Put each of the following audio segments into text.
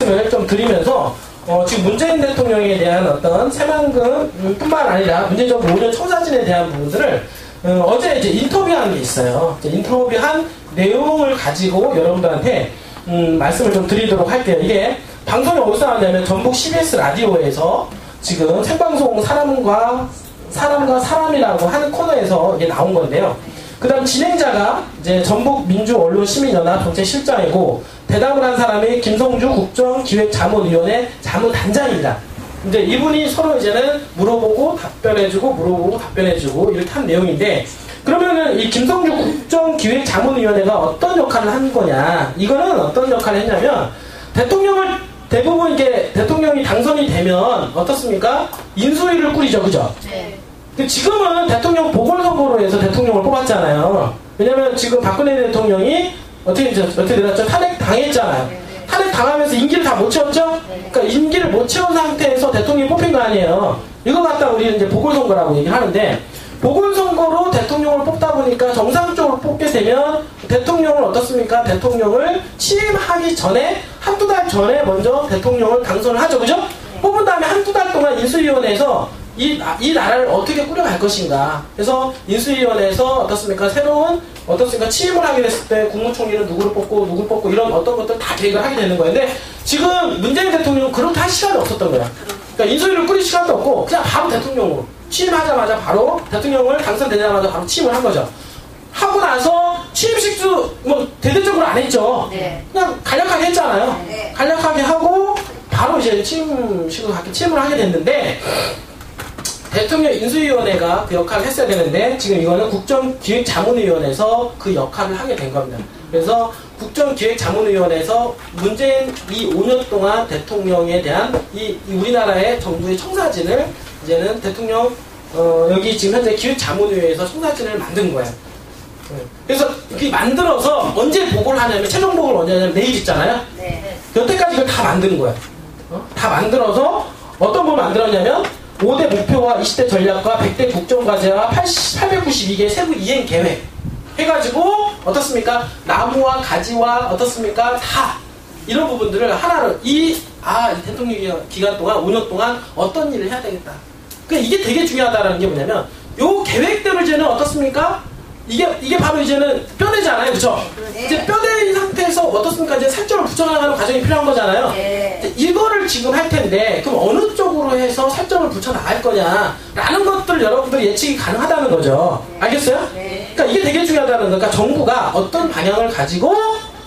말씀을 좀 드리면서 지금 문재인 대통령에 대한 어떤 새만금 뿐만 아니라 문재인 정부 5년 청사진에 대한 부분들을 어제 이제 인터뷰한 게 있어요. 인터뷰한 내용을 가지고 여러분들한테 말씀을 좀 드리도록 할게요. 이게 방송이 어디서 나왔냐면 전북 CBS 라디오에서 지금 생방송 사람과 사람이라고 하는 코너에서 이게 나온 건데요. 그 다음 진행자가 이제 전북민주언론시민연합 정책실장이고 대답을 한 사람이 김성주 국정기획자문위원회 자문단장입니다. 이제 이분이 서로 이제는 물어보고 답변해주고 이렇게 한 내용인데, 그러면은 이 김성주 국정기획자문위원회가 어떤 역할을 한 거냐? 이거는 어떤 역할을 했냐면 대통령을 대부분 이게 대통령이 당선이 되면 어떻습니까? 인수위를 꾸리죠, 그죠? 네. 지금은 대통령 보궐선거로 해서 대통령을 뽑았잖아요. 왜냐면 지금 박근혜 대통령이 어떻게 되었죠? 탄핵 당했잖아요. 탄핵 당하면서 임기를 다 못 채웠죠? 그러니까 임기를 못 채운 상태에서 대통령이 뽑힌 거 아니에요. 이거 갖다 우리는 이제 보궐선거라고 얘기를 하는데, 보궐선거로 대통령을 뽑다 보니까 정상적으로 뽑게 되면 대통령을 어떻습니까? 대통령을 취임하기 전에 한두 달 전에 먼저 대통령을 당선을 하죠, 그죠? 뽑은 다음에 한두 달 동안 인수위원회에서 이 나라를 어떻게 꾸려갈 것인가. 그래서 인수위원회에서 어떻습니까? 새로운 취임을 하게 됐을 때 국무총리는 누구를 뽑고 이런 어떤 것들 다 계획을 하게 되는 거예요. 근데 지금 문재인 대통령은 그렇게 할 시간이 없었던 거야. 그러니까 인수위를 꾸릴 시간도 없고 그냥 바로 대통령으로 취임하자마자 바로 대통령을 당선되자마자 바로 취임을 한 거죠. 하고 나서 취임식도 뭐 대대적으로 안 했죠. 네. 그냥 간략하게 했잖아요. 네. 간략하게 하고 바로 이제 취임을 하게 됐는데, 대통령 인수위원회가 그 역할을 했어야 되는데 지금 이거는 국정기획자문위원회에서 그 역할을 하게 된 겁니다. 그래서 국정기획자문위원회에서 문재인 이 5년 동안 대통령에 대한 이 우리나라의 정부의 청사진을 이제는 대통령 여기 지금 현재 기획자문위원회에서 청사진을 만든 거예요. 그래서 이렇게 만들어서 언제 보고를 하냐면, 최종 보고를 언제 하냐면 내일 있잖아요. 네. 여태까지 이걸 다 만드는 거예요. 다 만들어서 어떤 걸 만들었냐면 5대 목표와 20대 전략과 100대 국정과제와 892개 세부 이행 계획 해가지고 어떻습니까? 나무와 가지와 어떻습니까? 다 이런 부분들을 하나로 이 대통령 기간 동안 5년 동안 어떤 일을 해야 되겠다. 그러니까 이게 되게 중요하다는 게 뭐냐면, 요 계획대로 이제는 어떻습니까? 이게 바로 이제는 뼈대잖아요, 그렇죠? 네. 이제 뼈대인 상태에서 어떻습니까? 이제 살점을 붙여나가는 과정이 필요한 거잖아요. 네. 이거를 지금 할 텐데, 그럼 어느 쪽으로 해서 살점을 붙여나갈 거냐라는 것들 여러분들이 예측이 가능하다는 거죠. 알겠어요? 네. 그러니까 이게 되게 중요하다는 거니까 정부가 어떤 방향을 가지고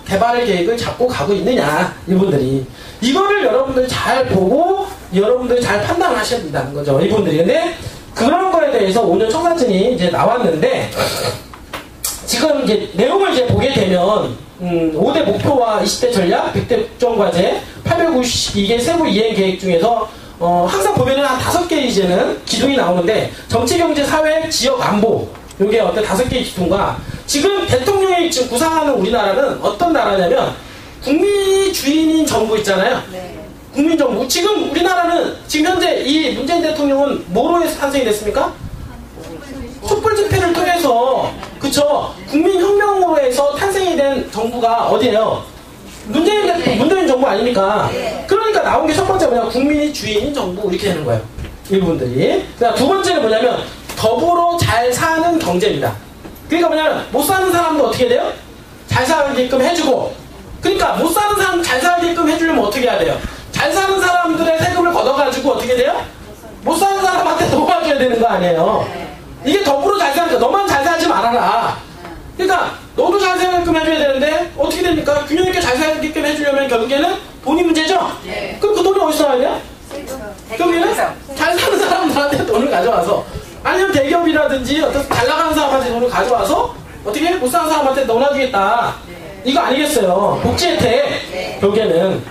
개발 계획을 잡고 가고 있느냐, 이분들이 이거를 여러분들이 잘 보고 여러분들이 잘 판단하셔야 된다는 거죠, 이분들이. 근데 그런 거에 대해서 5년 청사진이 이제 나왔는데, 지금 이제 내용을 이제 보게 되면 5대 목표와 20대 전략, 100대 국정과제, 892개 세부 이행 계획 중에서 항상 보면은 한 5개 이제는 기둥이 나오는데, 정치, 경제, 사회, 지역, 안보, 요게 어떤 5개의 기둥과, 지금 대통령이 지금 구상하는 우리나라는 어떤 나라냐면 국민이 주인인 정부 있잖아요. 네. 국민정부. 지금 우리나라는 지금 현재 이 문재인 대통령은 뭐로 해서 탄생이 됐습니까? 촛불 집회를 통해서, 그쵸? 국민혁명으로 해서 탄생이 된 정부가 어디예요? 문재인 정부 아닙니까? 그러니까 나온 게 첫 번째 뭐냐? 국민이 주인인 정부, 이렇게 되는 거예요, 이분들이. 두 번째는 뭐냐면 더불어 잘 사는 경제입니다. 그러니까 뭐냐면 못 사는 사람도 어떻게 돼요? 잘 살게끔 해주고, 그러니까 못 사는 사람 잘 살게끔 해주려면 어떻게 해야 돼요? 잘 사는 사람들의 세금을 걷어가지고 어떻게 돼요? 못 사는 사람한테 도와줘야 되는 거 아니에요? 이게 더불어 잘 사니까 너만 잘 살지 말아라. 그러니까 너도 잘 살게끔 해줘야 되는데 어떻게 됩니까? 균형 있게 잘 살게끔 해주려면 결국에는 돈이 문제죠? 네. 그럼 그 돈이 어디서 나와야 결국에는 잘 사는 사람들한테 돈을 가져와서, 아니면 대기업이라든지 어떤 잘 나가는 사람한테 돈을 가져와서 어떻게 못 사는 사람한테 넣어놔주겠다. 이거 아니겠어요? 복지 혜택. 결국에는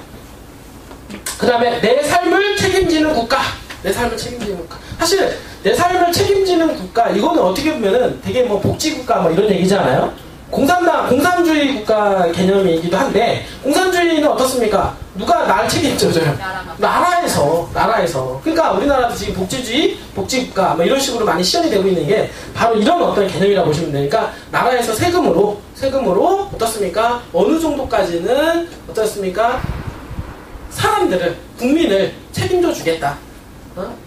그 다음에 내 삶을 책임지는 국가. 내 삶을 책임지는 국가. 사실 내 삶을 책임지는 국가, 이거는 어떻게 보면은 되게 뭐 복지국가 뭐 이런 얘기잖아요. 공산주의 국가 개념이기도 한데, 공산주의는 어떻습니까? 누가 나를 책임져줘요? 나라에서. 그러니까 우리나라도 지금 복지주의, 복지국가 뭐 이런 식으로 많이 시연이 되고 있는 게 바로 이런 어떤 개념이라고 보시면 되니까, 나라에서 세금으로 어떻습니까? 어느 정도까지는 어떻습니까? 사람들을, 국민을 책임져 주겠다.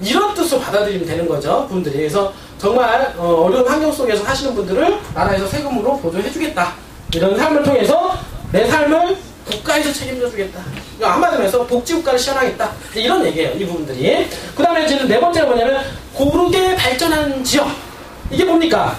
이런 뜻으로 받아들이면 되는 거죠, 분들이. 그래서 정말 어려운 환경 속에서 사시는 분들을 나라에서 세금으로 보조해 주겠다. 이런 삶을 통해서 내 삶을 국가에서 책임져 주겠다. 한마디로 해서 복지국가를 실현하겠다. 이런 얘기예요, 이 부분들이. 그 다음에 지금 네 번째가 뭐냐면 고르게 발전한 지역. 이게 뭡니까?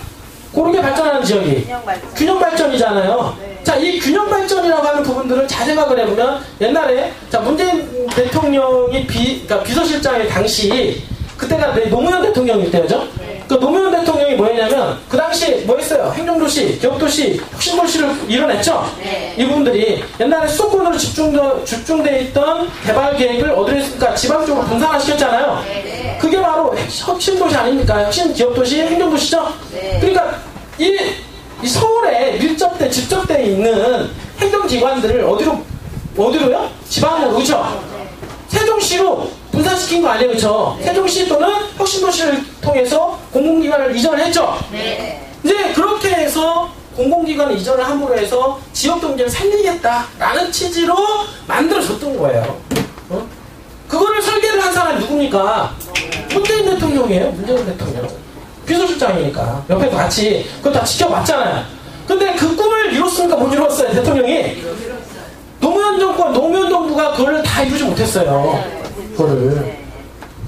고르게 발전하는 지역이 균형발전이잖아요. 네. 자, 이 균형발전이라고 하는 부분들을 잘 생각을 해보면 옛날에 자 문재인 대통령이 그러니까 비서실장의 당시 그때가 노무현 대통령일 때죠. 네. 그 노무현 대통령이 뭐였냐면 그 당시 뭐 했어요? 행정도시, 기업도시, 혁신도시를 이뤄냈죠. 네. 이 부분들이 옛날에 수도권으로 집중되어 있던 개발 계획을 어디로 했으니까 지방 쪽으로 분산화시켰잖아요. 네. 그게 바로 혁신도시 아닙니까? 혁신기업도시, 행정도시죠. 네. 그러니까 이 서울에 집적되어 있는 행정기관들을 어디로요? 지방으로, 그렇죠? 세종시로 분산시킨 거 아니에요, 그렇죠? 네. 세종시 또는 혁신도시를 통해서 공공기관을 이전을 했죠. 네. 이제 그렇게 해서 공공기관 이전을 함으로 해서 지역 경제를 살리겠다라는 취지로 만들어졌던 거예요. 그거를 설계를 한 사람이 누굽니까? 문재인 대통령이에요. 문재인 대통령. 비서실장이니까 옆에서 같이 그거 다 지켜봤잖아요. 근데 그 꿈을 이뤘습니까? 못 이뤘어요, 대통령이? 노무현 정부가 그걸 다 이루지 못했어요. 그거를.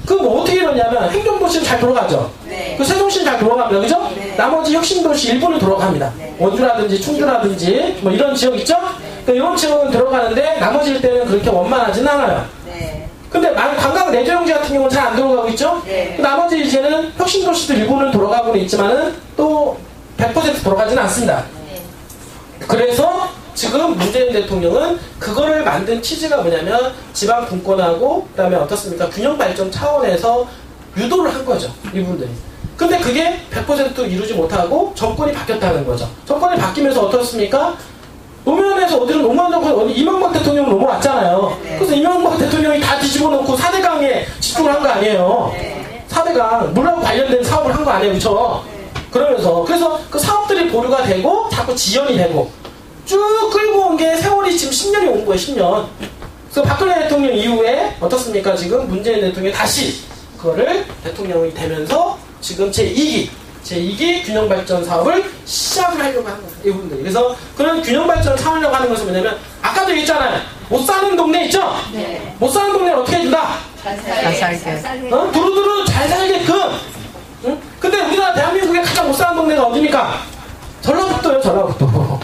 뭐 어떻게 이뤘냐면 행정도시는 잘 돌아가죠. 네. 그 세종시는 잘 돌아갑니다. 그죠? 네. 나머지 혁신도시 일부는 돌아갑니다. 네. 원주라든지 충주라든지 뭐 이런 지역 있죠? 네. 그러니까 이런 지역은 들어가는데 나머지 때는 그렇게 원만하진 않아요. 네. 근데 관광 내조용지 같은 경우는 잘 안 돌아가고 있죠? 네. 나머지 이제는 혁신도시들 일부는 돌아가고는 있지만은 또 100% 돌아가지는 않습니다. 네. 그래서 지금 문재인 대통령은 그거를 만든 취지가 뭐냐면 지방 분권하고 그 다음에 어떻습니까? 균형발전 차원에서 유도를 한 거죠. 이분들이. 근데 그게 100% 이루지 못하고 정권이 바뀌었다는 거죠. 정권이 바뀌면서 어떻습니까? 노무현에서 이명박 대통령 넘어왔잖아요. 네. 그래서 이명박 대통령이 다 뒤집어 놓고 4대강에 집중을 한 거 아니에요. 네. 4대강, 물하고 관련된 사업을 한 거 아니에요. 그렇죠? 네. 그래서 그 사업들이 보류가 되고 자꾸 지연이 되고 쭉 끌고 온 게 세월이 지금 10년이 온 거예요. 10년. 그래서 박근혜 대통령 이후에 어떻습니까? 지금 문재인 대통령이 다시 그거를 대통령이 되면서 지금 제2기 균형발전 사업을 시작을 하려고 하는 거예요. 이분들이. 그래서 그런 균형발전을 삼으려고 하는 것은 뭐냐면 아까도 얘기했잖아요. 못 사는 동네 있죠? 네. 못 사는 동네를 어떻게 해준다? 잘 살게. 두루두루 잘 살게끔. 응? 근데 우리나라 대한민국에 가장 못 사는 동네가 어디입니까? 전라북도요. 전라북도.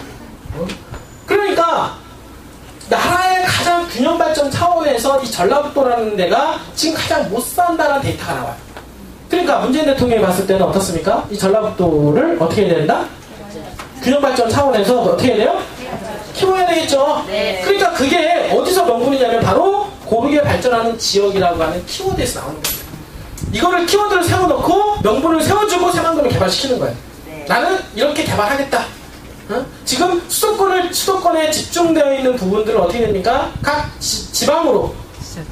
그러니까 나라의 가장 균형발전 차원에서 이 전라북도라는 데가 지금 가장 못 산다는 데이터가 나와요. 그러니까 문재인 대통령이 봤을 때는 어떻습니까? 이 전라북도를 어떻게 해야 된다? 균형발전 차원에서 어떻게 해야 돼요? 키워야 되겠죠. 네. 그러니까 그게 어디서 명분이냐면 바로 고르게 발전하는 지역이라고 하는 키워드에서 나오는 거예요. 이거를 키워드를 세워놓고 명분을 세워주고 새만금을 개발시키는 거예요. 네. 나는 이렇게 개발하겠다. 지금 수도권에 집중되어 있는 부분들을 어떻게 됩니까? 각 지방으로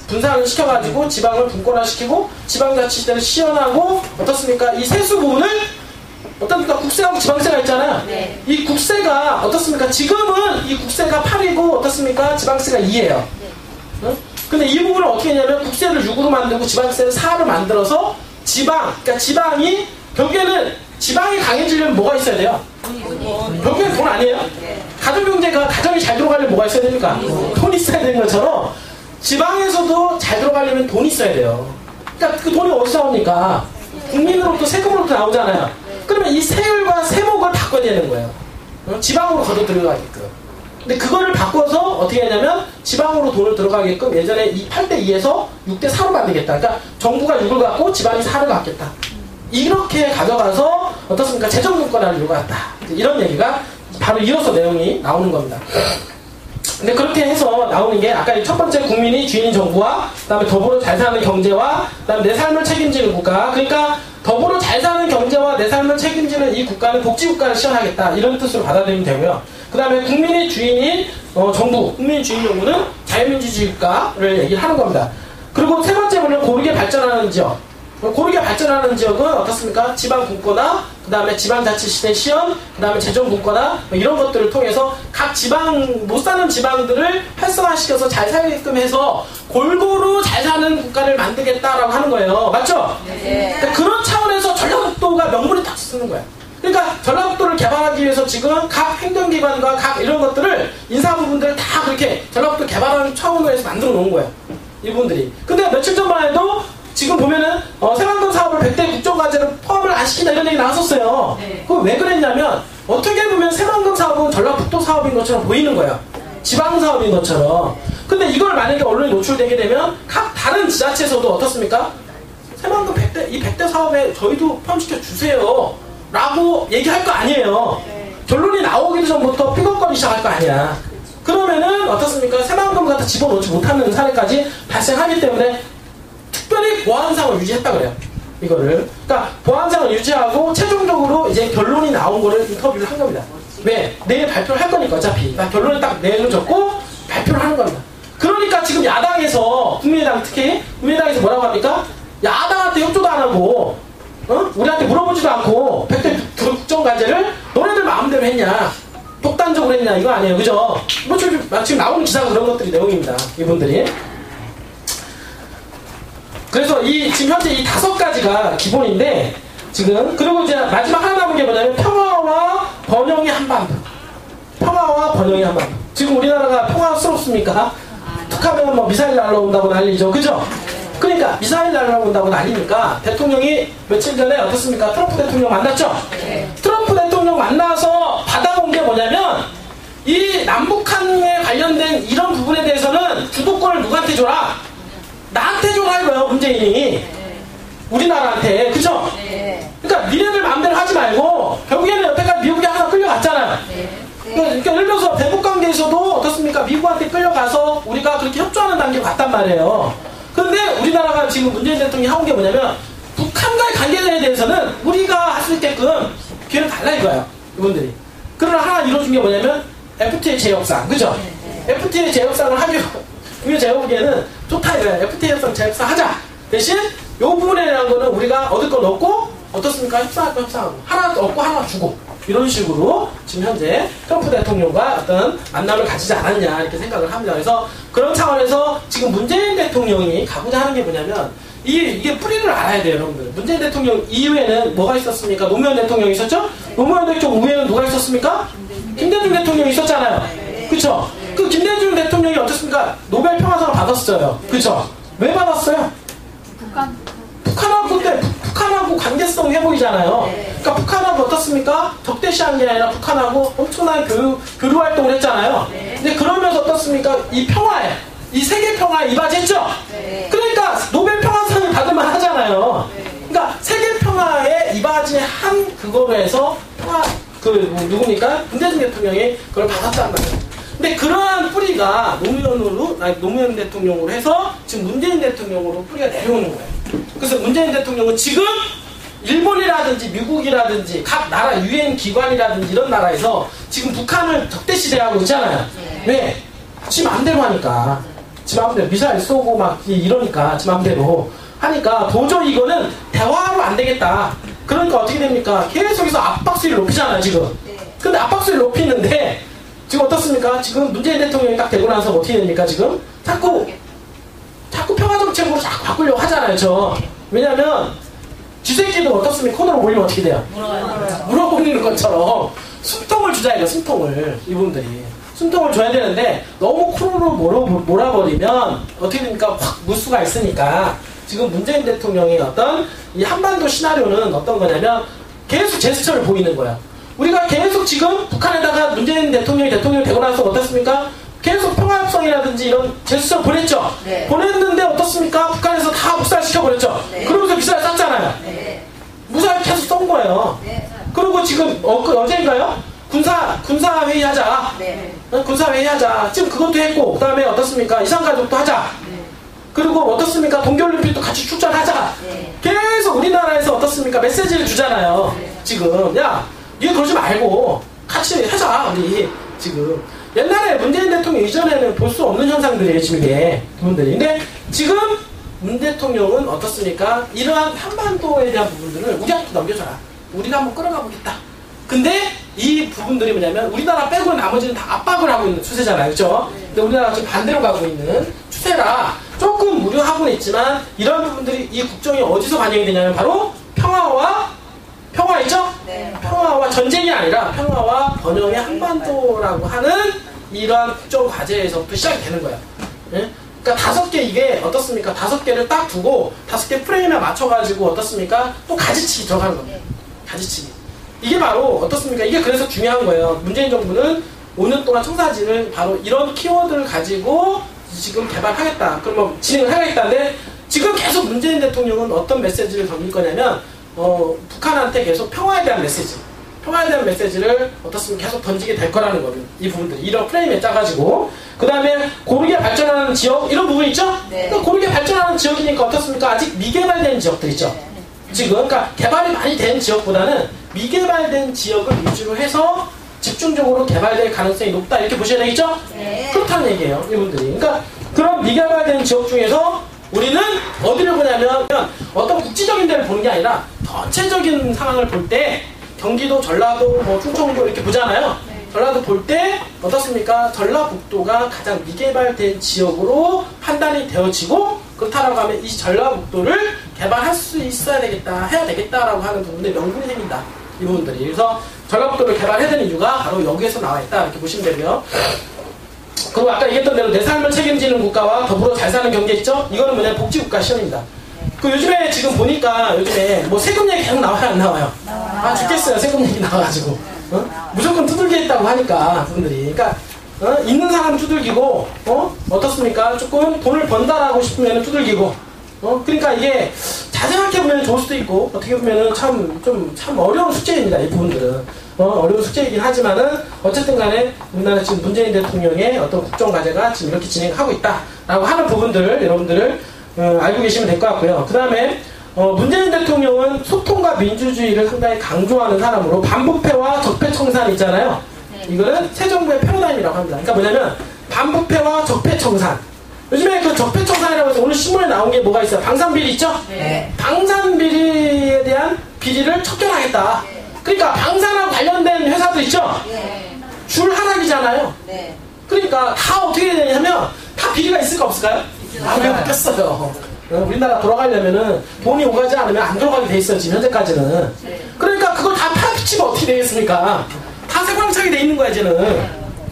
분산을 시켜가지고 지방을 분권화시키고 지방자치제를 시연하고 어떻습니까? 이 세수 부분을 어떻습니까? 국세하고 지방세가 있잖아요. 네. 이 국세가 어떻습니까? 지금은 이 국세가 8이고 어떻습니까? 지방세가 2예요. 네. 근데 이 부분을 어떻게 했냐면 국세를 6으로 만들고 지방세를 4로 만들어서 그러니까 지방이 결국에는 지방이 강해지려면 뭐가 있어야 돼요? 결국엔 돈 아니에요? 가정경제가 가정이 잘 들어가려면 뭐가 있어야 됩니까? 돈이 있어야 되는 것처럼 지방에서도 잘 들어가려면 돈이 있어야 돼요. 그러니까 그 돈이 어디서 나옵니까? 국민으로부터 세금으로부터 나오잖아요. 그러면 이 세율과 세목을 바꿔야 되는 거예요. 지방으로 걷어 들어가게끔. 근데 그거를 바꿔서 어떻게 하냐면 지방으로 돈을 들어가게끔 예전에 8대2에서 6대4로 만들겠다. 그러니까 정부가 6을 갖고 지방이 4를 갖겠다. 이렇게 가져가서 어떻습니까? 재정분권화를 요구했다. 이런 얘기가 바로 이어서 내용이 나오는 겁니다. 근데 그렇게 해서 나오는 게 아까 첫 번째 국민이 주인인 정부와 그다음에 더불어 잘 사는 경제와 그다음에 내 삶을 책임지는 국가. 그러니까 더불어 잘 사는 경제와 내 삶을 책임지는 이 국가는 복지국가를 시현하겠다. 이런 뜻으로 받아들이면 되고요. 그 다음에 국민이 주인인 정부, 국민이 주인 정부는 자유민주주의 국가를 얘기를 하는 겁니다. 그리고 세 번째 보면 고르게 발전하는 지역. 고르게 발전하는 지역은 어떻습니까? 지방분권화, 그 다음에 지방자치시대 시연, 그 다음에 재정분권화 이런 것들을 통해서 각 지방, 못 사는 지방들을 활성화시켜서 잘 살게끔 해서 골고루 잘 사는 국가를 만들겠다라고 하는 거예요. 맞죠? 네. 그러니까 그런 차원에서 전라북도가 명분이 딱 쓰는 거예요. 그러니까 전라북도를 개발하기 위해서 지금 각 행정기관과 각 이런 것들을 인사 부분들을 다 그렇게 전라북도 개발하는 차원으로 해서 만들어 놓은 거예요. 이분들이. 근데 며칠 전만 해도 지금 보면은 새만금 사업을 100대 국정과제로 포함을 안 시킨다 이런 얘기 나왔었어요. 네. 그거 왜 그랬냐면 어떻게 보면 새만금 사업은 전라북도 사업인 것처럼 보이는 거예요. 지방 사업인 것처럼. 근데 이걸 만약에 언론에 노출되게 되면 각 다른 지자체에서도 어떻습니까? 새만금 100대, 이 100대 사업에 저희도 포함시켜 주세요 라고 얘기할 거 아니에요. 결론이 나오기도 전부터 삐걱거리기 시작할 거 아니야. 그러면은 어떻습니까? 새만금 갖다 집어넣지 못하는 사례까지 발생하기 때문에 특별히 보안상을 유지했다 그래요. 이거를. 그러니까 보안상을 유지하고 최종적으로 이제 결론이 나온 거를 인터뷰를 한 겁니다. 왜? 내일 발표를 할 거니까 어차피. 결론을 딱 내놓고 발표를 하는 겁니다. 그러니까 지금 야당에서 국민의당 특히 국민의당에서 뭐라고 합니까? 야당한테 협조도 안 하고 우리한테 물어보지도 않고 100대 국정과제를 너네들 마음대로 했냐? 독단적으로 했냐? 이거 아니에요. 그죠? 뭐 지금 나오는 기사가 그런 것들이 내용입니다. 이분들이. 그래서 지금 현재 이 5가지가 기본인데, 지금, 그리고 이제 마지막 하나 남은 게 뭐냐면, 평화와 번영의 한반도. 평화와 번영의 한반도. 지금 우리나라가 평화스럽습니까? 툭하면 뭐 미사일 날라온다고 난리죠. 그죠? 그러니까, 미사일 날라온다고 난리니까, 대통령이 며칠 전에 어떻습니까? 트럼프 대통령 만났죠? 트럼프 대통령 만나서 받아온 게 뭐냐면, 이 남북한에 관련된 이런 부분에 대해서는 주도권을 누구한테 줘라? 나한테 줘라 이거예요, 문재인이. 우리나라한테. 그죠? 그러니까 니네들 마음대로 하지 말고 결국에는 여태까지 미국에 하나 끌려갔잖아요. 그러니까 예를 들어서 대북관계에서도 어떻습니까? 미국한테 끌려가서 우리가 그렇게 협조하는 단계로 갔단 말이에요. 그런데 우리나라가 지금 문재인 대통령이 하는 게 뭐냐면 북한과의 관계에 대해서는 우리가 할 수 있게끔 기회를 달라 이거예요. 이분들이. 그러나 하나 이루어진 게 뭐냐면 FTA 재협상. 그죠? FTA 재협상을 하기로 우리가 제가 보기에는 좋다 이거야. FTA 협상 재협상 하자. 대신 요 부분에 대한 거는 우리가 얻을 건 얻고 어떻습니까? 협상할 거 협상하고 하나 얻고 하나 주고 이런 식으로 지금 현재 트럼프 대통령과 어떤 만남을 가지지 않았냐 이렇게 생각을 합니다. 그래서 그런 차원에서 지금 문재인 대통령이 가고자 하는 게 뭐냐면 이게 뿌리를 알아야 돼요, 여러분들. 문재인 대통령 이후에는 뭐가 있었습니까? 노무현 대통령이 있었죠? 노무현 대통령 이후에는 누가 있었습니까? 김대중 대통령이 있었잖아요. 그쵸? 그 김대중 대통령이 어떻습니까? 노벨 평화상을 받았어요. 그쵸? 왜 받았어요? 북한하고 관계성 회복이잖아요. 그러니까 북한하고 어떻습니까? 적대시한 게 아니라 북한하고 엄청난 교류 활동을 했잖아요. 근데 그러면서 어떻습니까? 이 평화에, 이 세계 평화에 이바지했죠? 그러니까 노벨 평화상을 받을만 하잖아요. 그러니까 세계 평화에 이바지한 그거로 해서 누굽니까? 문재인 대통령이 그걸 받았다는 거예요. 근데 그러한 뿌리가 노무현 대통령으로 해서 지금 문재인 대통령으로 뿌리가 내려오는 거예요. 그래서 문재인 대통령은 지금 일본이라든지 미국이라든지 각 나라 유엔 기관이라든지 이런 나라에서 지금 북한을 적대시대하고 있잖아요. 왜? 지 맘대로 하니까. 지 맘대로 미사일 쏘고 막 이러니까 지 맘대로 하니까 도저히 이거는 대화로 안 되겠다. 그러니까 어떻게 됩니까? 계속해서 압박수위를 높이잖아요, 지금. 근데 압박수위를 높이는데 지금 어떻습니까? 지금 문재인 대통령이 딱 되고 나서 어떻게 됩니까? 지금 자꾸 평화정책으로 자꾸 바꾸려고 하잖아요. 왜냐면 쥐새끼도 어떻습니까? 코너로 몰리면 어떻게 돼요? 물어보는 것처럼 숨통을 주자 이거. 숨통을 이분들이 숨통을 줘야 되는데 너무 코너로 몰아버리면 어떻게 됩니까? 확 무수가 있으니까 지금 문재인 대통령의 어떤 이 한반도 시나리오는 어떤 거냐면 계속 제스처를 보이는 거예요. 우리가 계속 지금 북한에다가 문재인 대통령이 되고 나서 어떻습니까? 계속 평화협상이라든지 이런 제스처를 보냈죠? 보냈는데 어떻습니까? 북한에서 다 묵살시켜버렸죠? 그러면서 미사일 쐈잖아요. 무사일 계속 쏜 거예요. 그리고 지금 어제인가요? 군사회의 하자. 군사회의 하자. 지금 그것도 했고 그 다음에 어떻습니까? 이산가족도 하자. 그리고 어떻습니까? 동계올림픽도 같이 출전하자. 계속 우리나라에서 어떻습니까? 메시지를 주잖아요. 지금 야 니가 그러지 말고 같이 하자 우리 지금. 옛날에 문재인 대통령 이전에는 볼 수 없는 현상들이에요 지금 이게 그분들이. 근데 지금 문 대통령은 어떻습니까? 이러한 한반도에 대한 부분들을 우리한테 넘겨줘라. 우리가 한번 끌어가 보겠다. 근데 이 부분들이 뭐냐면 우리나라 빼고 나머지는 다 압박을 하고 있는 추세잖아요. 그렇죠? 근데 우리나라가 좀 반대로 가고 있는 추세라 조금 우려하고는 있지만 이런 부분들이 이 국정이 어디서 반영이 되냐면 바로 평화 있죠? 네. 평화와 전쟁이 아니라 평화와 번영의 한반도라고 하는 이러한 국정 과제에서부터 시작이 되는 거예요. 예? 그러니까 5개 이게 어떻습니까? 5개를 딱 두고 5개 프레임에 맞춰가지고 어떻습니까? 또 가지치기 들어가는 겁니다. 가지치기. 이게 바로 어떻습니까? 이게 그래서 중요한 거예요. 문재인 정부는 5년 동안 청사진을 바로 이런 키워드를 가지고 지금 개발하겠다. 그러면 진행을 하겠다는데 지금 계속 문재인 대통령은 어떤 메시지를 던질 거냐면 북한한테 계속 평화에 대한 메시지를 어떻습니까? 계속 던지게 될 거라는 거예요. 이 부분들이 이런 프레임에 짜가지고 그 다음에 고르게 발전하는 지역 이런 부분 있죠? 네. 그러니까 고르게 발전하는 지역이니까 어떻습니까? 아직 미개발된 지역들 있죠? 지금 그러니까 개발이 많이 된 지역보다는 미개발된 지역을 위주로 해서 집중적으로 개발될 가능성이 높다 이렇게 보셔야 되겠죠? 네. 그렇다는 얘기예요. 이분들이. 그러니까 그런 미개발된 지역 중에서 우리는 어디를 보냐면 어떤 국지적인 데를 보는 게 아니라 전체적인 상황을 볼 때 경기도, 전라도, 뭐 충청도 이렇게 보잖아요. 네. 전라도 볼 때 어떻습니까? 전라북도가 가장 미개발된 지역으로 판단이 되어지고 그렇다라고 하면 이 전라북도를 개발할 수 있어야 되겠다, 해야 되겠다라고 하는 부분들이 명분이 생긴다. 이 부분들이. 그래서 전라북도를 개발해야 되는 이유가 바로 여기에서 나와 있다. 이렇게 보시면 되고요. 그리고 아까 얘기했던 대로 내 삶을 책임지는 국가와 더불어 잘 사는 경제 있죠? 이거는 뭐냐면 복지국가 시험입니다. 그 요즘에 지금 보니까 요즘에 뭐 세금 얘기 계속 나와요, 안 나와요? 아, 죽겠어요. 세금 얘기 나와가지고. 무조건 두들기겠다고 하니까, 분들이. 그러니까, 있는 사람 두들기고, 어떻습니까? 조금 돈을 번다라고 싶으면 두들기고, 그러니까 이게 잘 생각해보면 좋을 수도 있고, 어떻게 보면은 참 어려운 숙제입니다, 이 부분들은. 어려운 숙제이긴 하지만은, 어쨌든 간에 우리나라 지금 문재인 대통령의 어떤 국정과제가 지금 이렇게 진행하고 있다라고 하는 부분들을 여러분들을 알고 계시면 될 것 같고요. 그 다음에, 문재인 대통령은 소통과 민주주의를 상당히 강조하는 사람으로 반부패와 적폐청산 있잖아요. 이거는 새 정부의 패러다임이라고 합니다. 그러니까 뭐냐면 반부패와 적폐청산. 요즘에 그 적폐청산이라고 해서 오늘 신문에 나온 게 뭐가 있어요? 방산비리 있죠? 네. 방산비리에 대한 비리를 척결하겠다. 네. 그러니까 방산하고 관련된 회사들 있죠? 네. 줄 하락이잖아요. 네. 그러니까 다 어떻게 되냐면 다 비리가 있을까 없을까요? 왜 없겠어요. 우리나라 돌아가려면은 돈이 오가지 않으면 안 들어가게 돼 있어요. 지금 현재까지는. 그러니까 그걸 다 파헤치면 어떻게 되겠습니까? 다 쇠고랑차게 돼 있는 거야 이제는.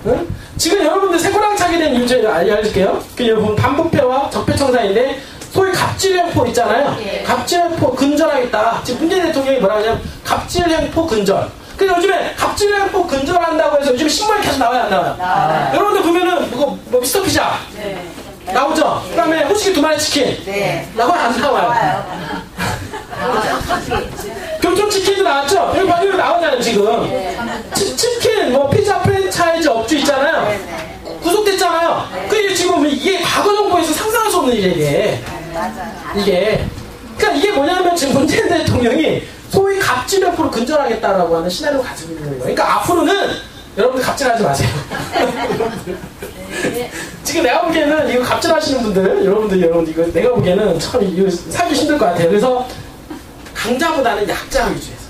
응? 지금 여러분들 쇠고랑차게 된 이유를 알려줄게요. 그 여러분 반부패와 적폐청산인데 소위 갑질횡포 있잖아요. 갑질횡포 근절하겠다. 지금 문재인 대통령이 뭐라 하냐면 갑질횡포 근절. 근데 요즘에 갑질횡포 근절한다고 해서 요즘 신문에 계속 나와요 안 나와요? 나와요. 여러분들 보면은 뭐 미스터 피자. 네. 나오죠? 네. 그 다음에 호식이 2마리 치킨. 네. 나와요 안 나와요? 교촌치킨도 나왔죠? 여기 봐도 나오잖아요 지금. 네. 치킨, 뭐 피자 프랜차이즈 업주 있잖아요. 네. 구속됐잖아요. 네. 그 지금 이게 과거 정부에서 상상할 수 없는 일이에요 이게. 이게. 그러니까 이게 뭐냐면 지금 문재인 대통령이 소위 갑질형포로 근절하겠다라고 하는 시나리오를 가지고 있는 거예요. 그러니까 앞으로는 여러분들 갑질하지 마세요. 지금 내가 보기에는 이거 갑질하시는 분들, 여러분들 이거 내가 보기에는 참 이거 살기 힘들 것 같아요. 그래서 강자보다는 약자 위주에서,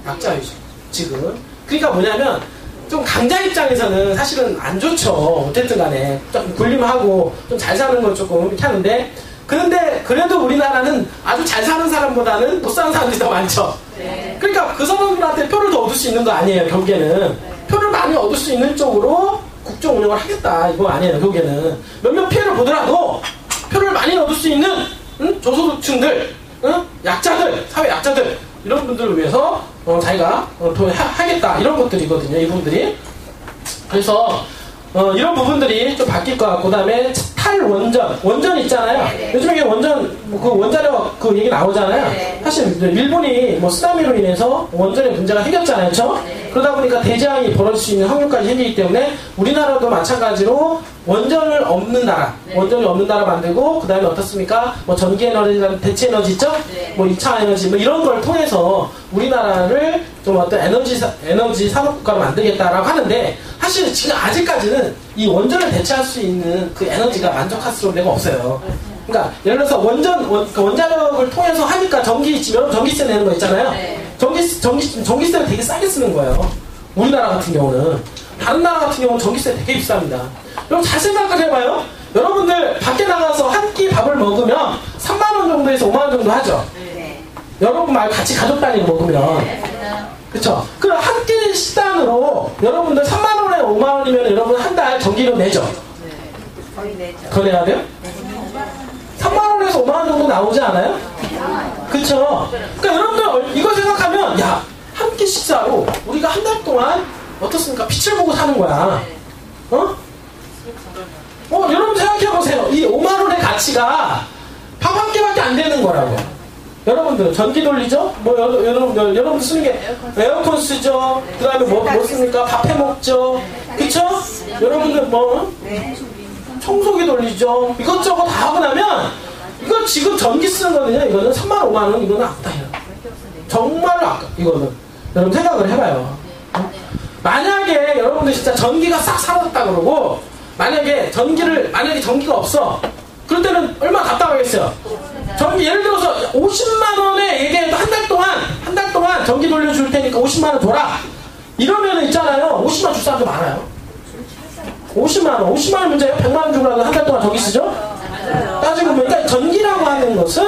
약자 위주. 지금 그러니까 뭐냐면 좀 강자 입장에서는 사실은 안 좋죠. 어쨌든 간에 좀 군림하고 좀 잘 사는 걸 조금 이렇게 하는데. 그런데 그래도 우리나라는 아주 잘 사는 사람보다는 못 사는 사람들이 더 많죠. 네. 그러니까 그 사람들한테 표를 더 얻을 수 있는 거 아니에요. 결국에는. 네. 표를 많이 얻을 수 있는 쪽으로 국정 운영을 하겠다. 이거 아니에요. 결국에는. 몇몇 피해를 보더라도 표를 많이 얻을 수 있는 저소득층들, 약자들, 사회 약자들 이런 분들을 위해서 자기가 하겠다. 이런 것들이거든요. 이 부분들이. 그래서 이런 부분들이 좀 바뀔 것 같고, 그 다음에 원전 있잖아요. 네네. 요즘에 이게 그 원자력 그 얘기 나오잖아요. 네네. 사실 일본이 뭐 쓰나미로 인해서 원전의 문제가 생겼잖아요. 그렇죠? 그러다 보니까 대재앙이 벌어질 수 있는 확률까지 생기기 때문에 우리나라도 마찬가지로 원전을 없는 나라, 원전이 없는 나라 만들고, 그 다음에 어떻습니까? 뭐 전기에너지라는 대체 에너지 있죠? 뭐 2차 에너지, 뭐 이런 걸 통해서 우리나라를 좀 어떤 에너지 산업국가로 만들겠다라고 하는데, 사실 지금 아직까지는 이 원전을 대체할 수 있는 그 에너지가 만족스러운 데가 없어요. 그러니까 예를 들어서 원자력을 통해서 하니까 여러분 전기세 내는 거 있잖아요. 전기세를 되게 싸게 쓰는 거예요. 우리나라 같은 경우는. 다른 나라 같은 경우는 전기세 되게 비쌉니다. 여러분 잘 생각을 해봐요. 여러분들 밖에 나가서 한 끼 밥을 먹으면 3만원 정도에서 5만원 정도 하죠. 여러분 말 같이 가족 단위로 먹으면. 그쵸? 그럼 한 끼 식단으로 여러분들 3만원에 5만원이면 여러분 한 달 전기료 내죠? 거의 내죠. 더 내야 돼요? 3만원에서 5만원 정도 나오지 않아요? 그쵸? 그러니까 여러분들 이거 생각하면 야, 한 끼 식사로 우리가 한 달 동안 어떻습니까? 빛을 보고 사는 거야. 여러분 생각해보세요. 이 5만원의 가치가 밥 한 끼밖에 안 되는 거라고. 여러분들 전기 돌리죠? 여러분들 쓰는 게 에어컨 쓰죠? 그 다음에 뭐 씁니까? 밥 해 먹죠? 그쵸? 여러분들 청소기 돌리죠? 이것저것 다 하고 나면 이거 지금 전기 쓰는 거는요, 이거는 3만 5만원 이거는 아깝다요. 정말로 아깝다. 이거는 여러분 생각을 해봐요. 만약에 여러분들 진짜 전기가 싹 사라졌다 그러고 만약에 전기가 없어. 그럴 때는 얼마나 답답하겠어요. 전기 예를 들어서 50만원에 얘기해도 한 달 동안 전기 돌려줄 테니까 50만원 줘라. 이러면 있잖아요. 50만원 줄 사람도 많아요. 50만원 문제예요. 100만원 주고라도 한 달 동안 전기 쓰죠? 따지고 보면 그러니까 전기라고 하는 것은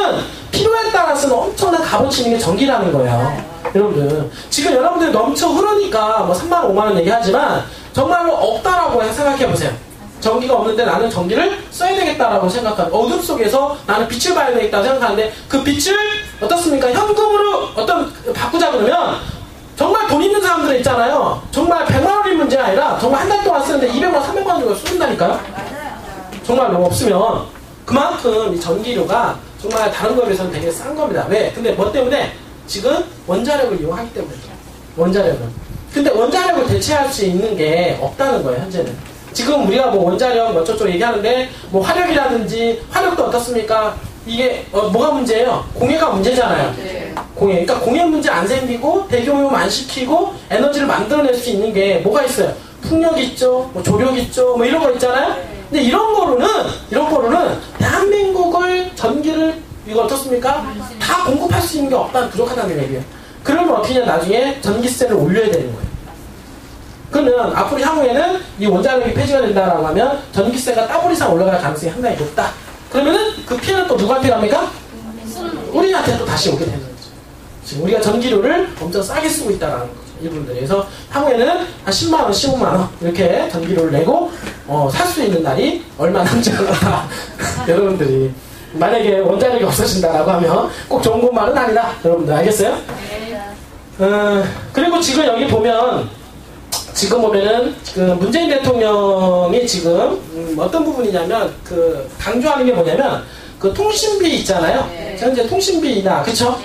필요에 따라서는 엄청난 값어치 있는 게 전기라는 거예요. 여러분들 지금 여러분들이 넘쳐 흐르니까 뭐 3만원 5만원 얘기하지만 정말로 없다라고 생각해보세요. 전기가 없는데 나는 전기를 써야 되겠다라고 생각하는, 어둠 속에서 나는 빛을 봐야 되겠다고 생각하는데 그 빛을 어떻습니까? 현금으로 바꾸자 그러면 정말 돈 있는 사람들 있잖아요. 정말 100만원이 문제가 아니라 정말 한 달 동안 쓰는데 200만원 300만원 정도 쓰는다니까요. 정말로 없으면 그만큼 이 전기료가 정말 다른 거에 비해서는 되게 싼 겁니다. 왜? 근데 뭐 때문에? 지금 원자력을 이용하기 때문이죠. 원자력은. 근데 원자력을 대체할 수 있는 게 없다는 거예요, 현재는. 지금 우리가 뭐 원자력 어쩌고 얘기하는데 뭐 화력이라든지 화력도 어떻습니까? 이게 뭐가 문제예요? 공해가 문제잖아요. 공해. 그러니까 공해 문제 안 생기고 대기오염 안 시키고 에너지를 만들어낼 수 있는 게 뭐가 있어요? 풍력 있죠, 뭐 조력 있죠, 뭐 이런 거 있잖아요. 근데 이런 거로는 대한민국을 전기를 이거 어떻습니까? 다 공급할 수 있는 게 없다는 부족하다는 얘기예요. 그러면 어떻게 하냐, 나중에 전기세를 올려야 되는 거예요. 그러면 앞으로 향후에는 이 원자력이 폐지가 된다라고 하면 전기세가 더블 이상 올라갈 가능성이 상당히 높다. 그러면은 그 피해는 또 누구한테 갑니까? 우리한테 또 다시 오게 되는 거죠. 지금 우리가 전기료를 엄청 싸게 쓰고 있다라는 거죠. 이분들이. 그래서 향후에는 한 10만원, 15만원 이렇게 전기료를 내고 살 수 있는 날이 얼마 남지 않았다. 여러분들이 만약에 원자력이 없어진다라고 하면 꼭 좋은 것만은 아니다. 여러분들 알겠어요? 그리고 지금 여기 보면은 그 문재인 대통령이 지금 어떤 부분이냐면 그 강조하는 게 뭐냐면 그 통신비 있잖아요. 현재 통신비 인하, 그쵸?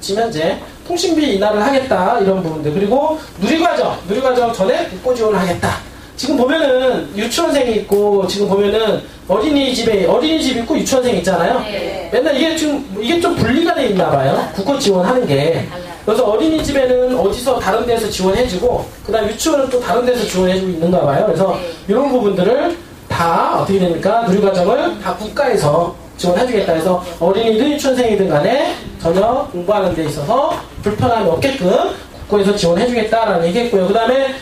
지금 현재 통신비 인하를 하겠다 이런 부분들. 그리고 누리과정 전에 국고 지원을 하겠다. 지금 보면은 유치원생이 있고 지금 보면은 어린이집 있고 유치원생 있잖아요. 맨날 이게 좀 분리가 돼 있나 봐요. 국고 지원하는 게. 그래서 어린이집에는 어디서 다른 데서 지원해주고 그 다음 유치원은 또 다른 데서 지원해주고 있는가 봐요. 그래서 이런 부분들을 다 어떻게 됩니까? 누리과정을 다 국가에서 지원해주겠다 해서 어린이든 유치원생이든 간에 전혀 공부하는 데 있어서 불편함이 없게끔 국고에서 지원해주겠다라는 얘기했고요. 그 다음에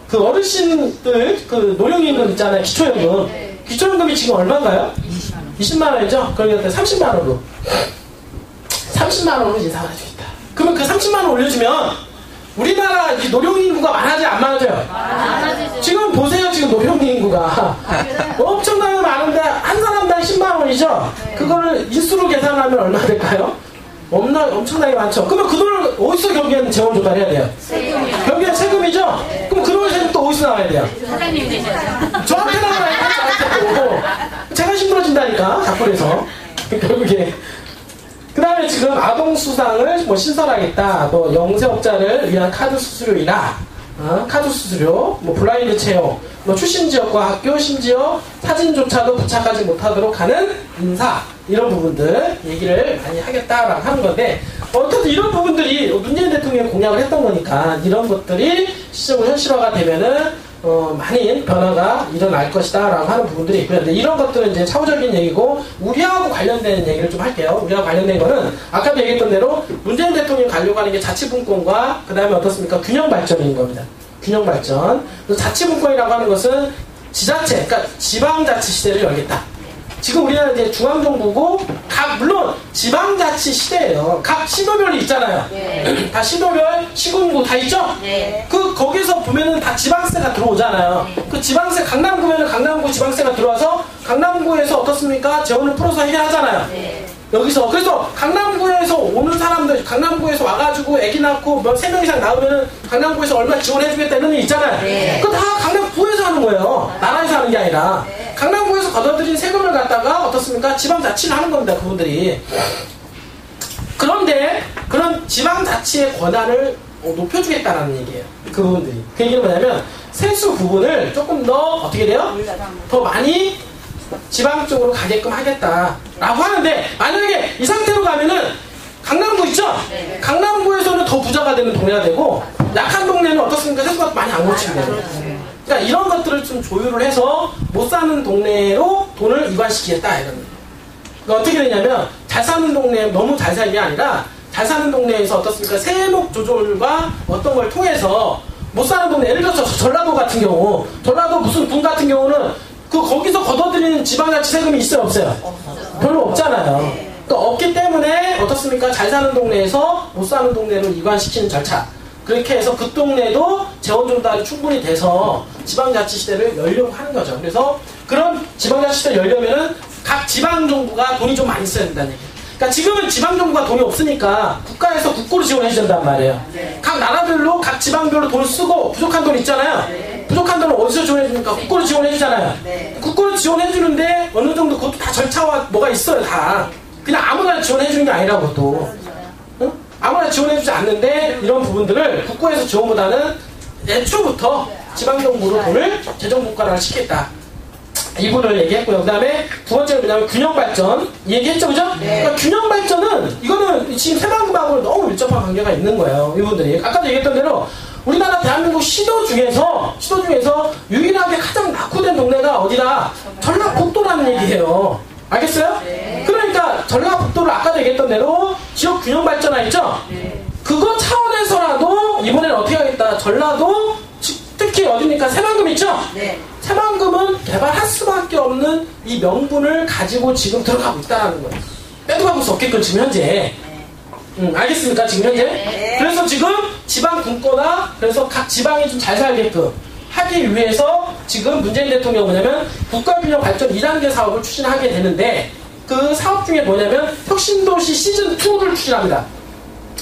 그 어르신들 그 노령임금 있잖아요. 기초연금. 기초연금이 지금 얼마인가요? 20만 원이죠? 그러니까 30만 원으로 30만 원으로 인상을 해주겠다. 그러면 그 30만 원 올려주면 우리나라 노령인구가 많아져요, 안 많아져요? 많아지죠. 지금 보세요, 지금 노령인구가 엄청나게 많은데 한 사람당 10만 원이죠? 그거를 인수로 계산하면 얼마 될까요? 엄청나게 많죠. 그러면 그 돈을 어디서 경기에는 재원 조달해야 돼요? 세금이요. 경기는 세금이죠? 그럼 그 돈이 또 어디서 나와야 돼요? 사장님 되셔야죠. 저한테 나와야 돼요. 제가 힘들어진다니까, 자꾸해서 결국에. 그 다음에 지금 아동수당을 뭐 신설하겠다, 뭐 영세업자를 위한 카드 수수료이나, 카드 수수료, 뭐 블라인드 채용, 뭐 출신 지역과 학교, 심지어 사진조차도 부착하지 못하도록 하는 인사, 이런 부분들 얘기를 많이 하겠다라고 하는 건데, 어쨌든 이런 부분들이 문재인 대통령이 공약을 했던 거니까 이런 것들이 시정을 현실화가 되면은 많은 변화가 일어날 것이다 라고 하는 부분들이 있고요. 근데 이런 것들은 이제 차후적인 얘기고 우리하고 관련된 얘기를 좀 할게요. 우리가 관련된 거는 아까도 얘기했던 대로 문재인 대통령이 가려고 하는 게 자치분권과 그 다음에 어떻습니까? 균형 발전인 겁니다. 균형 발전. 그래서 자치분권이라고 하는 것은 지자체, 그러니까 지방자치 시대를 열겠다. 지금 우리나라 이제 중앙정부고 물론 지방자치 시대예요. 각 시도별이 있잖아요. 네. 다 시도별, 시군구 다 있죠? 네. 거기서 보면은 다 지방세가 들어오잖아요. 그 지방세, 강남구면은 강남구 지방세가 들어와서 강남구에서 어떻습니까? 재원을 풀어서 해결하잖아요. 네. 여기서. 그래서 강남구에서 오는 사람들, 강남구에서 와가지고 애기 낳고 3명 이상 낳으면은 강남구에서 얼마 지원해주겠다 이런 일 있잖아요. 네. 그거 다 강남구에서 하는 거예요. 나라에서 하는 게 아니라. 강남구에서 걷어들인 세금을 갖다가 어떻습니까? 지방자치를 하는 겁니다. 그분들이. 그런데 그런 지방자치의 권한을 높여주겠다는 얘기예요. 그분들이. 그 얘기는 뭐냐면 세수 부분을 조금 더 어떻게 돼요? 더 많이 지방 쪽으로 가게끔 하겠다라고 하는데 만약에 이 상태로 가면은 강남구 있죠? 네. 강남구에서는 더 부자가 되는 동네가 되고 약한 동네는 어떻습니까? 세수가 많이 안 고치게 돼요. 그러니까 이런 것들을 좀 조율을 해서 못 사는 동네로 돈을 이관시키겠다 이런. 그러니까 어떻게 되냐면 잘 사는 동네 너무 잘 살게 아니라 잘 사는 동네에서 어떻습니까? 세목 조절과 어떤 걸 통해서 못 사는 동네 예를 들어서 전라도 같은 경우 전라도 무슨 군 같은 경우는 거기서 걷어들이는 지방자치 세금이 있어요 없어요? 별로 없잖아요. 그러니까 없기 때문에 어떻습니까? 잘 사는 동네에서 못 사는 동네로 이관시키는 절차. 그렇게 해서 그 동네도 재원 조달이 충분히 돼서 지방자치 시대를 열려고 하는 거죠. 그래서 그런 지방자치 시대를 열려면은 각 지방정부가 돈이 좀 많이 써야 된다는 얘기예요. 그러니까 지금은 지방정부가 돈이 없으니까 국가에서 국고를 지원해 준단 말이에요. 네. 각 나라별로 각 지방별로 돈을 쓰고 부족한 돈 있잖아요. 네. 부족한 돈을 어디서 지원해 줍니까? 국고를 지원해 주잖아요. 네. 국고를 지원해 주는데 어느 정도 그것도 다 절차와 뭐가 있어요. 다. 그냥 아무나 지원해 주는 게 아니라고 또. 응? 아무나 지원해주지 않는데 이런 부분들을 국고에서 지원보다는 애초부터 지방정부로 돈을 재정국가를 시켰다. 이 부분을 얘기했고요. 그 다음에 두 번째는 뭐냐면 균형발전. 이 얘기했죠, 그죠? 네. 그러니까 균형발전은 이거는 지금 새만금하고 너무 밀접한 관계가 있는 거예요. 이분들이. 아까도 얘기했던 대로 우리나라 대한민국 시도 중에서 유일하게 가장 낙후된 동네가 어디다? 전라북도라는 얘기예요. 알겠어요? 네. 그러니까 전라북도를 아까도 얘기했던 대로 지역 균형 발전화 있죠? 네. 그거 차원에서라도 이번에는 어떻게 하겠다. 전라도 특히 어딥니까? 새만금 있죠? 네. 새만금은 개발할 수밖에 없는 이 명분을 가지고 지금 들어가고 있다는 거예요. 빼도 박을 수 없게끔 지금 현재. 알겠습니까? 지금 현재? 네. 그래서 지금 지방 분권화, 그래서 각 지방이 좀 잘 살게끔 하기 위해서 지금 문재인 대통령이 뭐냐면 국가균형 발전 2단계 사업을 추진하게 되는데 그 사업 중에 뭐냐면 혁신도시 시즌2를 추진합니다.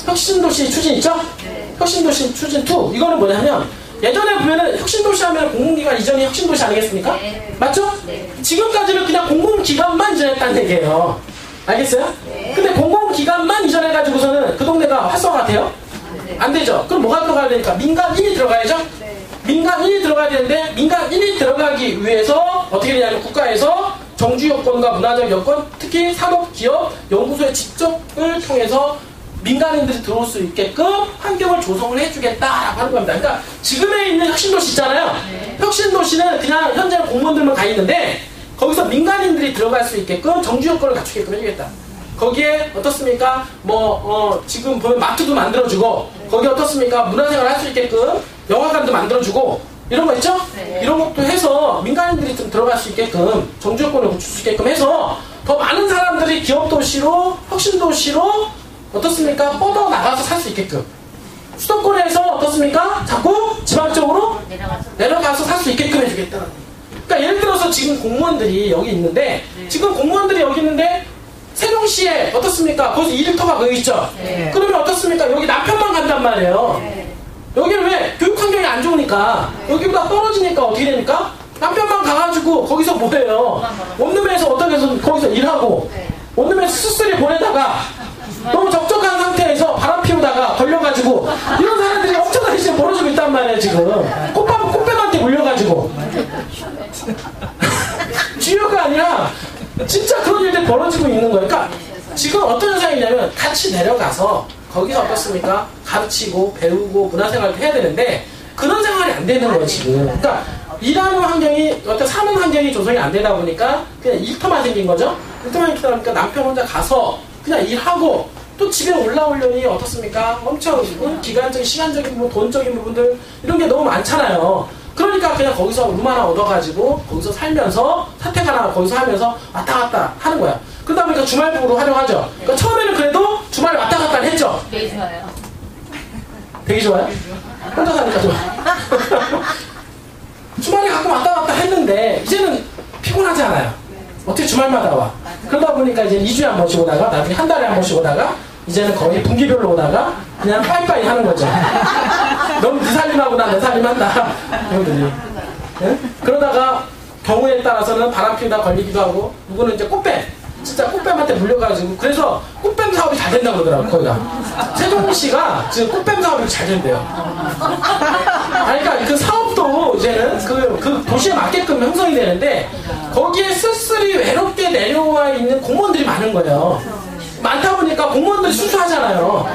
혁신도시 추진 있죠? 네. 혁신도시 추진 2. 이거는 뭐냐면 예전에 보면은 혁신도시 하면 공공기관 이전이 혁신도시 아니겠습니까? 네. 맞죠? 네. 지금까지는 그냥 공공기관만 이전했다는 얘기예요. 알겠어요? 네. 근데 공공기관만 이전해가지고서는 그 동네가 활성화가 돼요? 네. 안 되죠. 그럼 뭐가 들어가야 되니까? 민간인이 들어가야죠? 네. 민간인이 들어가야 되는데 민간인이 들어가기 위해서 어떻게 되냐면 국가에서 정주 여건과 문화적 여건, 특히 산업, 기업, 연구소의 직접을 통해서 민간인들이 들어올 수 있게끔 환경을 조성을 해주겠다라고 하는 겁니다. 그러니까 지금에 있는 혁신도시 있잖아요. 네. 혁신도시는 그냥 현재는 공무원들만 가 있는데 거기서 민간인들이 들어갈 수 있게끔 정주 여건을 갖추게끔 해주겠다. 거기에 어떻습니까? 지금 보면 마트도 만들어주고 거기 어떻습니까? 문화생활 할 수 있게끔 영화관도 만들어주고 이런 거 있죠? 네. 이런 것도 해서 민간인들이 좀 들어갈 수 있게끔 정주 여건을 갖출 수 있게끔 해서 더 많은 사람들이 기업도시로 혁신도시로 어떻습니까? 뻗어나가서 살 수 있게끔 수도권에서 어떻습니까? 자꾸 지방적으로 내려가서 살 수 있게끔 해주겠다. 그러니까 예를 들어서 지금 공무원들이 여기 있는데 지금 공무원들이 여기 있는데 세종시에 어떻습니까? 거기서 일터가 거기 있죠? 네. 그러면 어떻습니까? 여기 남편만 간단 말이에요. 네. 여기는 왜? 교육 환경이 안 좋으니까 여기보다 떨어지니까 어떻게 됩니까? 남편만 가가지고 거기서 뭐해요? 원룸에서 어떻게 해서 거기서 일하고 네. 원룸에서 수술이 보내다가 너무 적적한 상태에서 바람 피우다가 걸려가지고 이런 사람들이 엄청나게 지금 벌어지고 있단 말이에요. 지금 꽃뱀한테 물려가지고 주요가 아니라 진짜 그런 일들이 벌어지고 있는 거예요. 그러니까 지금 어떤 현상이냐면 같이 내려가서 거기서 어떻습니까? 가르치고 배우고 문화생활을 해야 되는데 그런 생활이 안 되는 거예요 지금. 그러니까 일하는 환경이 어떤 사는 환경이 조성이 안 되다 보니까 그냥 일터만 생긴 거죠. 대통령이 기다리니까 남편 혼자 가서 그냥 일하고 또 집에 올라오려니 어떻습니까? 엄청 기간적인, 시간적인, 뭐 돈적인 부분들 이런 게 너무 많잖아요. 그러니까 그냥 거기서 룸 하나 얻어가지고 거기서 살면서 사택 하나 거기서 하면서 왔다 갔다 하는 거야. 그러다 보니까 주말부로 활용하죠. 그러니까 처음에는 그래도 주말에 왔다 갔다 했죠. 되게 좋아요. 되게 좋아요? 혼자 사니까 좋아. 주말에 가끔 왔다 갔다 했는데 이제는 피곤하지 않아요. 어떻게 주말마다 와. 그러다 보니까 이제 2주에 한 번씩 오다가 나중에 한 달에 한 번씩 오다가 이제는 거의 분기별로 오다가 그냥 빠이빠이 하는 거죠. 너무 네 살림하고 나 내 살림한다. 이분들이. 네? 그러다가 경우에 따라서는 바람 피우다 걸리기도 하고 누구는 이제 꽃뱀. 진짜 꽃뱀한테 물려가지고 그래서 꽃뱀 사업이 잘 된다고 그러더라고요. 거기가. 세종시가 지금 꽃뱀 사업이 잘 된대요. 그러니까 그 사업도 이제는 그 도시에 맞게끔 형성이 되는데 거기에 쓸쓸히 외롭게 내려와 있는 공무원들이 많은 거예요. 많다 보니까 공무원들이 순수하잖아요.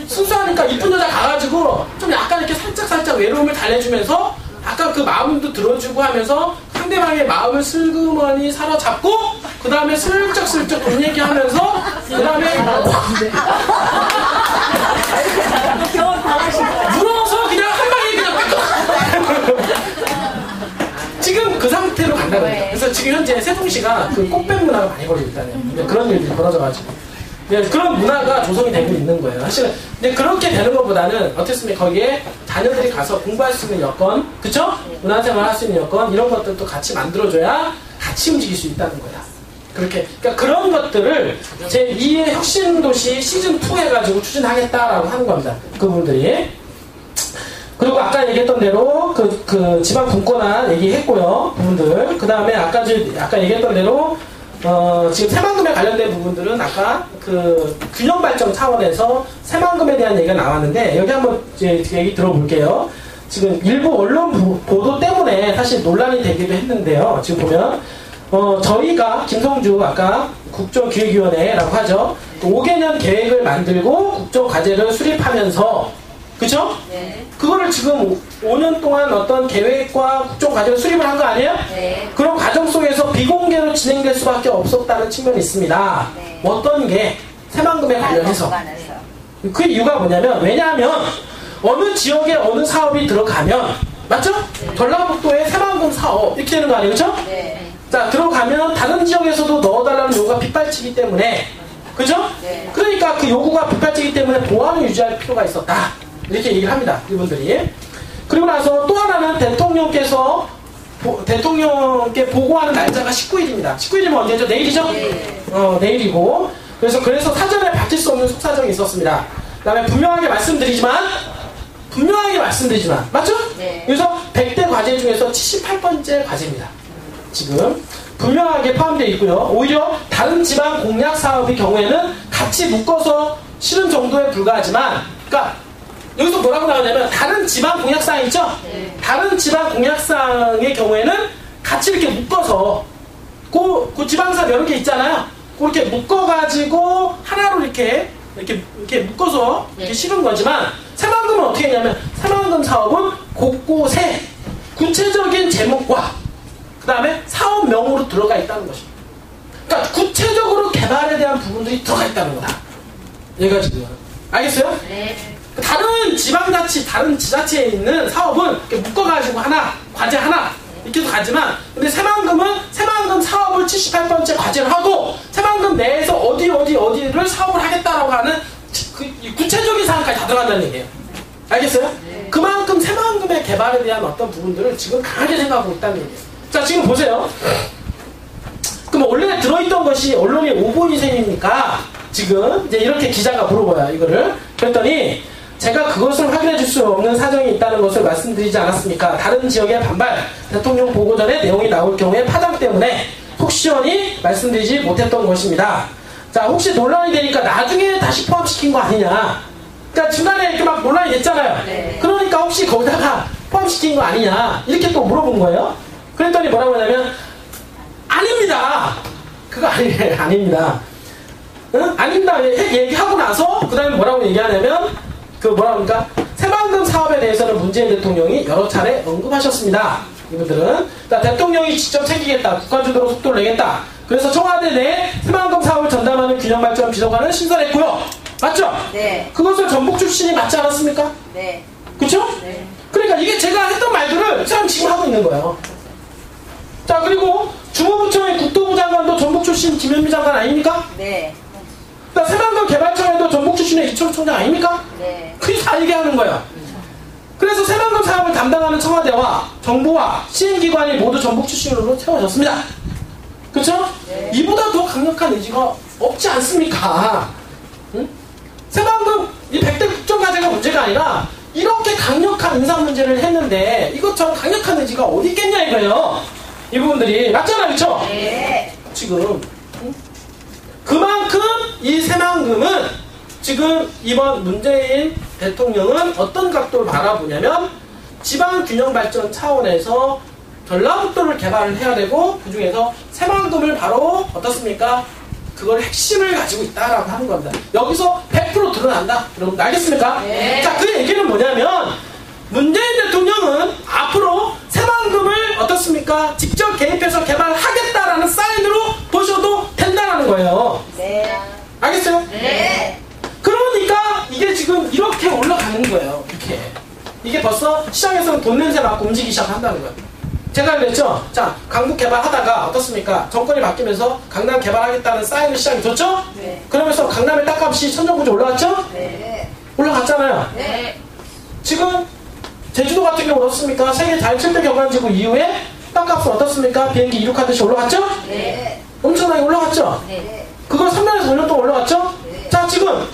순수하니까 이쁜 여자 가가지고 좀 약간 이렇게 살짝 외로움을 달래주면서 약간 그 마음도 들어주고 하면서 상대방의 마음을 슬그머니 사로잡고 그 다음에 슬쩍슬쩍 돈 얘기하면서 그 다음에 물어서 그냥 한 방에 그냥 지금 그 상태로 간다고요. 그래서 지금 현재 세종시가 그 꽃뱀 문화가 많이 걸리고 있다네요. 그런 일들이 벌어져가지고 그런 문화가 조성이 되고 있는 거예요. 사실은 근데 그렇게 되는 것보다는 어떻습니까? 거기에 자녀들이 가서 공부할 수 있는 여건, 그쵸? 문화생활 할 수 있는 여건 이런 것들도 같이 만들어줘야 같이 움직일 수 있다는 거야. 그렇게 그러니까 그런 것들을 제2의 혁신도시 시즌2 해가지고 추진하겠다라고 하는 겁니다. 그분들이. 그리고 아까 얘기했던 대로 그 지방 분권화 얘기했고요. 부분들. 그 다음에 아까 얘기했던 대로 지금 새만금에 관련된 부분들은 아까 그 균형 발전 차원에서 새만금에 대한 얘기가 나왔는데 여기 한번 이제 얘기 들어볼게요. 지금 일부 언론 보도 때문에 사실 논란이 되기도 했는데요. 지금 보면 저희가 김성주 아까 국정기획위원회라고 하죠. 5개년 계획을 만들고 국정과제를 수립하면서 그쵸? 네. 그거를 지금 5년 동안 어떤 계획과 국정과제를 수립을 한 거 아니에요? 네. 그런 과정 속에서 비공개로 진행될 수밖에 없었다는 측면이 있습니다. 네. 어떤 게 새만금에 관련해서. 관해서. 그 이유가 뭐냐면 왜냐하면 어느 지역에 어느 사업이 들어가면 맞죠? 네. 전라북도에 새만금 사업 이렇게 되는 거 아니에요? 그쵸? 네. 자 들어가면 다른 지역에서도 넣어달라는 요구가 빗발치기 때문에 그죠? 네. 그러니까 그 요구가 빗발치기 때문에 보안을 유지할 필요가 있었다. 이렇게 얘기를 합니다. 이분들이. 그리고 나서 또 하나는 대통령께 보고하는 날짜가 19일입니다. 19일이면 언제죠? 내일이죠? 네. 내일이고. 그래서 사전에 밝힐 수 없는 속사정이 있었습니다. 그 다음에 분명하게 말씀드리지만, 맞죠? 네. 그래서 100대 과제 중에서 78번째 과제입니다. 지금. 분명하게 포함되어 있고요. 오히려 다른 지방 공약 사업의 경우에는 같이 묶어서 실은 정도에 불과하지만, 그러니까 여기서 뭐라고 나오냐면 다른 지방 공약사항 있죠? 네. 다른 지방 공약사항의 경우에는 같이 이렇게 묶어서 그 지방사항 여러 개 있잖아요. 그렇게 묶어가지고 하나로 이렇게 묶어서 이렇게 실은 거지만 새만금은 어떻게 했냐면 새만금 사업은 곳곳에 구체적인 제목과 그 다음에 사업명으로 들어가 있다는 것입니다. 그러니까 구체적으로 개발에 대한 부분들이 들어가 있다는 거다. 얘가 지금 알겠어요? 네. 다른 지방자치, 다른 지자체에 있는 사업은 이렇게 묶어가지고 하나, 과제 하나 이렇게 해서 가지만 근데 새만금은 새만금 사업을 78번째 과제를 하고 새만금 내에서 어디를 사업을 하겠다라고 하는 구체적인 사항까지 다 들어간다는 얘기예요. 알겠어요? 네. 그만큼 새만금의 개발에 대한 어떤 부분들을 지금 강하게 생각하고 있다는 얘기예요. 자, 지금 보세요. 그럼 원래 들어있던 것이 언론이 오보인 셈입니까? 지금 이제 이렇게 기자가 물어봐요. 이거를. 그랬더니 제가 그것을 확인해 줄 수 없는 사정이 있다는 것을 말씀드리지 않았습니까? 다른 지역의 반발, 대통령 보고 전에 내용이 나올 경우에 파장 때문에 속 시원히 말씀드리지 못했던 것입니다. 자, 혹시 논란이 되니까 나중에 다시 포함시킨 거 아니냐? 그러니까 중간에 이렇게 막 논란이 됐잖아요. 네. 그러니까 혹시 거기다가 포함시킨 거 아니냐? 이렇게 또 물어본 거예요. 그랬더니 뭐라고 하냐면 아닙니다. 그거 아닙니다. 응? 아닙니다. 얘기하고 나서 그 다음에 뭐라고 얘기하냐면 그러니까 새만금 사업에 대해서는 문재인 대통령이 여러 차례 언급하셨습니다. 이분들은 대통령이 직접 챙기겠다, 국가주도로 속도를 내겠다, 그래서 청와대 내 새만금 사업을 전담하는 균형발전 비서관을 신설했고요. 맞죠? 네. 그것을 전북 출신이 맞지 않았습니까? 네. 그쵸? 네. 그러니까 이게 제가 했던 말들을 이 사람 지금 하고 있는 거예요. 자, 그리고 주무부처의 국토부 장관도 전북 출신 김현미 장관 아닙니까? 네. 그러니까 새만금 개발청에도 전북 출신의 이철우 총장 아닙니까? 네. 그게 다 얘기하는 거예요. 그래서 새만금 사업을 담당하는 청와대와 정부와 시행기관이 모두 전북 출신으로 세워졌습니다. 그렇죠? 네. 이보다 더 강력한 의지가 없지 않습니까? 응? 새만금 이 100대 국정과제가 문제가 아니라 이렇게 강력한 인사 문제를 했는데 이것처럼 강력한 의지가 어디 있겠냐 이거예요. 이 부분들이 맞잖아요, 그렇죠? 네. 지금 응? 그만큼 이 새만금은 지금 이번 문재인 대통령은 어떤 각도를 바라보냐면 지방균형발전 차원에서 전라북도를 개발을 해야 되고 그 중에서 새만금을 바로 어떻습니까? 그걸 핵심을 가지고 있다라고 하는 겁니다. 여기서 100% 드러난다. 여러분 알겠습니까? 네. 자, 그 얘기는 뭐냐면 문재인 대통령은 앞으로 새만금을 어떻습니까? 직접 개입해서 개발하겠다라는 사인으로 보셔도 된다라는 거예요. 네. 알겠어요? 네. 그러니까 이게 지금 이렇게 올라가는 거예요. 이렇게. 이게 벌써 시장에서는 돈 냄새 맡고 움직이기 시작한다는 거예요. 제가 그랬죠? 자, 강북 개발하다가 어떻습니까? 정권이 바뀌면서 강남 개발하겠다는 사인을 시장에 줬죠? 네. 그러면서 강남의 땅값이 천정부지 올라갔죠? 네. 올라갔잖아요. 네. 지금 제주도 같은 경우 어떻습니까? 세계 달 7대 경관지구 이후에 땅값은 어떻습니까? 비행기 이륙하듯이 올라갔죠? 네. 엄청나게 올라갔죠? 네. 그걸 3년에서 5년 동안 올라갔죠? 네. 자, 지금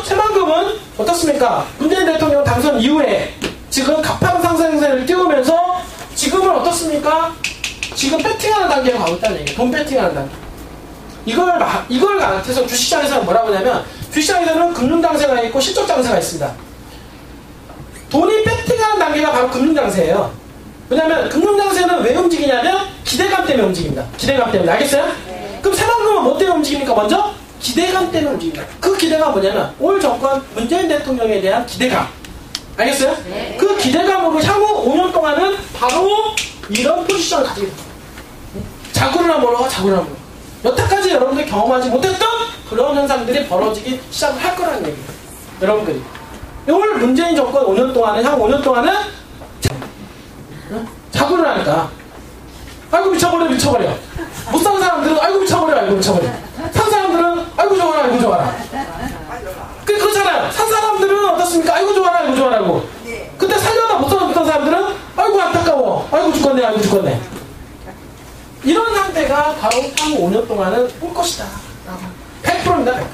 새만금은 어떻습니까? 문재인 대통령 당선 이후에 지금 가판 상승세를 띄우면서 지금은 어떻습니까? 지금 배팅하는 단계로 가고 있다는 얘기예요. 돈 배팅하는 단계. 이걸 같아서 주식시장에서는 뭐라고 하냐면 주식시장에서는 금융장세가 있고 실적장세가 있습니다. 돈이 배팅하는 단계가 바로 금융장세예요. 왜냐면 금융장세는 왜 움직이냐면 기대감 때문에 움직입니다. 기대감 때문에. 알겠어요? 네. 그럼 새만금은 뭐 때문에 움직입니까? 먼저 기대감 때문에 움직입니다. 그 기대감 뭐냐면 올 정권 문재인 대통령에 대한 기대감. 알겠어요? 네. 그 기대감으로 향후 5년 동안은 바로 이런 포지션을 가지게 됩니다. 자구를 하면 올라가, 자구를 하면 올라가. 여태까지 여러분들이 경험하지 못했던 그런 현상들이 벌어지기 시작을 할 거라는 얘기예요. 여러분들이. 올 문재인 정권 5년 동안은, 향후 5년 동안은 자구를 하니까 아이고 미쳐버려. 못 산 사람들은 아이고 미쳐버려. 산 사람들은 아이고 좋아라. 그렇잖아요. 산 사람들은 어떻습니까? 아이고 좋아라고. 네. 그때 살려다 못 살았던 사람들은 아이고 안타까워. 아이고 죽겠네. 이런 상태가 바로 향후 5년 동안은 올 것이다. 100%입니다. 100%.